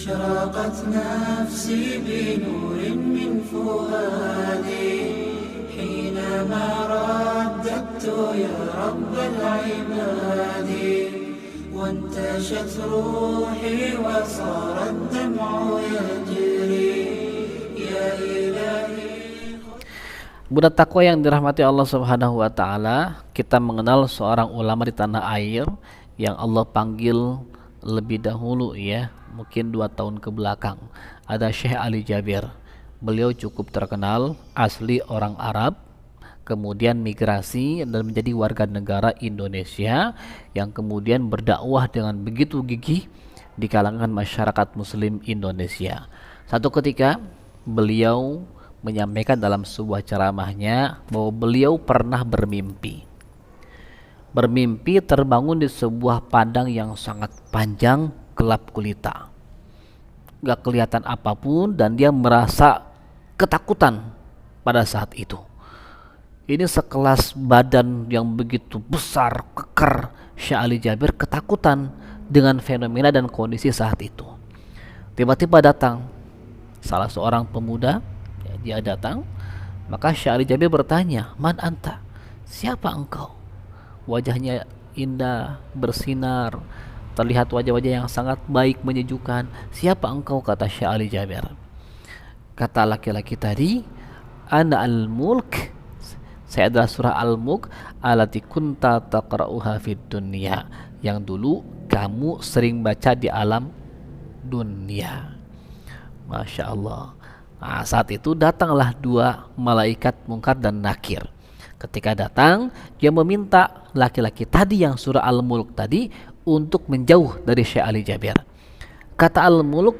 أشرقت نفسي بنور من فؤادي حينما رددت يا رب العباد وانتشت روحي وصار الدمع يجري يا إلهي. Budak takwa yang dirahmati Allah Subhanahu wa taala, kita mengenal seorang ulama di tanah air yang Allah panggil lebih dahulu ya, mungkin 2 tahun ke belakang. Ada Syekh Ali Jabir. Beliau cukup terkenal, asli orang Arab, kemudian migrasi dan menjadi warga negara Indonesia yang kemudian berdakwah dengan begitu gigih di kalangan masyarakat muslim Indonesia. Satu ketika beliau menyampaikan dalam sebuah ceramahnya bahwa beliau pernah bermimpi terbangun di sebuah padang yang sangat panjang, gelap gulita, gak kelihatan apapun, dan dia merasa ketakutan pada saat itu. Ini sekelas badan yang begitu besar, kekar, Syekh Ali Jabir ketakutan dengan fenomena dan kondisi saat itu. Tiba-tiba datang salah seorang pemuda, dia datang, maka Syekh Ali Jabir bertanya, "Man anta?" Siapa engkau? Wajahnya indah, bersinar, terlihat wajah-wajah yang sangat baik, menyejukkan. Siapa engkau? Kata Syekh Ali Jabir. Kata laki-laki tadi, "Ana al-mulk." Saya adalah surah Al-Mulk allati kunta taqra'uha fid dunya, yang dulu kamu sering baca di alam dunia. Masya Allah. Nah, saat itu datanglah 2 malaikat Munkar dan Nakir. Ketika datang, dia meminta laki-laki tadi yang surah Al-Mulk tadi untuk menjauh dari Syekh Ali Jabir. Kata Al-Mulk,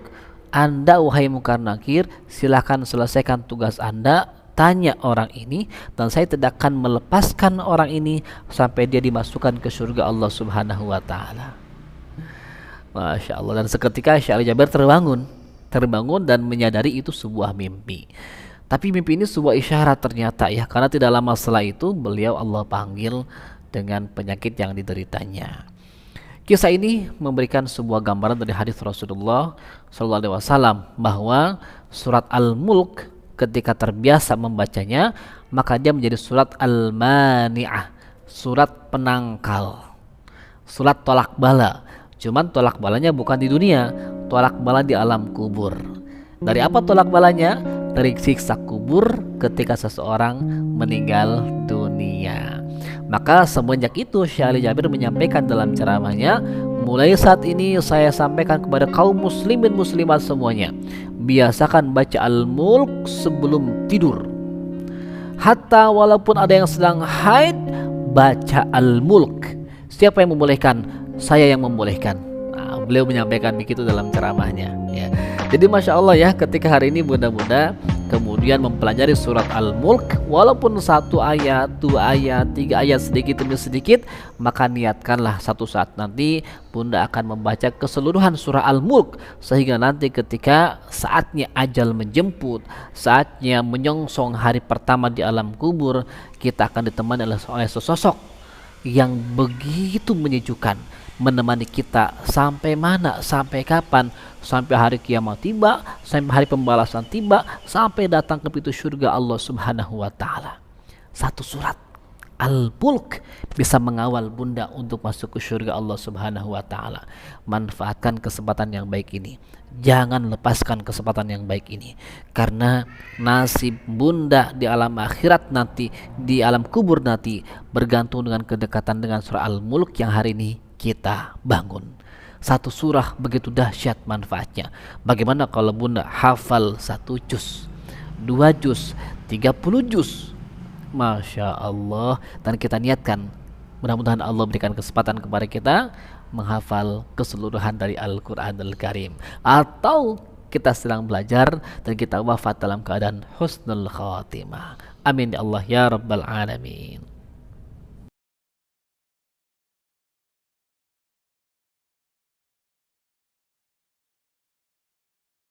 "Anda wahai Munkar Nakir, silakan selesaikan tugas Anda, tanya orang ini, dan saya tidak akan melepaskan orang ini sampai dia dimasukkan ke surga Allah Subhanahu wa taala." Masya Allah. Dan seketika Syekh Ali Jabir terbangun dan menyadari itu sebuah mimpi. Tapi mimpi ini sebuah isyarat ternyata ya, karena tidak lama setelah itu beliau Allah panggil dengan penyakit yang dideritanya. Kisah ini memberikan sebuah gambaran dari hadis Rasulullah SAW bahwa surat Al-Mulk ketika terbiasa membacanya, maka dia menjadi surat Al-Mani'ah, surat penangkal, surat tolak bala. Cuman tolak balanya bukan di dunia, tolak bala di alam kubur. Dari apa tolak balanya? Dari siksa kubur ketika seseorang meninggal dunia. Maka semenjak itu Syekh Ali Jabir menyampaikan dalam ceramahnya, mulai saat ini saya sampaikan kepada kaum muslimin muslimat semuanya, biasakan baca Al-Mulk sebelum tidur. Hatta walaupun ada yang sedang haid, baca Al-Mulk. Siapa yang membolehkan? Saya yang membolehkan. Nah, beliau menyampaikan begitu dalam ceramahnya ya. Jadi Masya Allah ya, ketika hari ini bunda-bunda kemudian mempelajari surat Al-Mulk, walaupun 1 ayat, 2 ayat, 3 ayat, sedikit demi sedikit, maka niatkanlah satu saat nanti bunda akan membaca keseluruhan surah Al-Mulk, sehingga nanti ketika saatnya ajal menjemput, saatnya menyongsong hari pertama di alam kubur, kita akan ditemani oleh sesosok yang begitu menyejukkan, menemani kita sampai mana, sampai kapan, sampai hari kiamat tiba, sampai hari pembalasan tiba, sampai datang ke pintu surga Allah Subhanahu wa taala. Satu surat Al-Mulk bisa mengawal bunda untuk masuk ke surga Allah Subhanahu wa taala. Manfaatkan kesempatan yang baik ini. Jangan lepaskan kesempatan yang baik ini, karena nasib bunda di alam akhirat nanti, di alam kubur nanti, bergantung dengan kedekatan dengan surah Al-Mulk yang hari ini kita bangun. Satu surah begitu dahsyat manfaatnya. Bagaimana kalau bunda hafal 1 juz, 2 juz, 30 juz? Masya Allah. Dan kita niatkan, mudah-mudahan Allah berikan kesempatan kepada kita menghafal keseluruhan dari Al-Quran Al-Karim, atau kita sedang belajar dan kita wafat dalam keadaan husnul khatimah. Amin ya Allah ya Rabbal Alamin.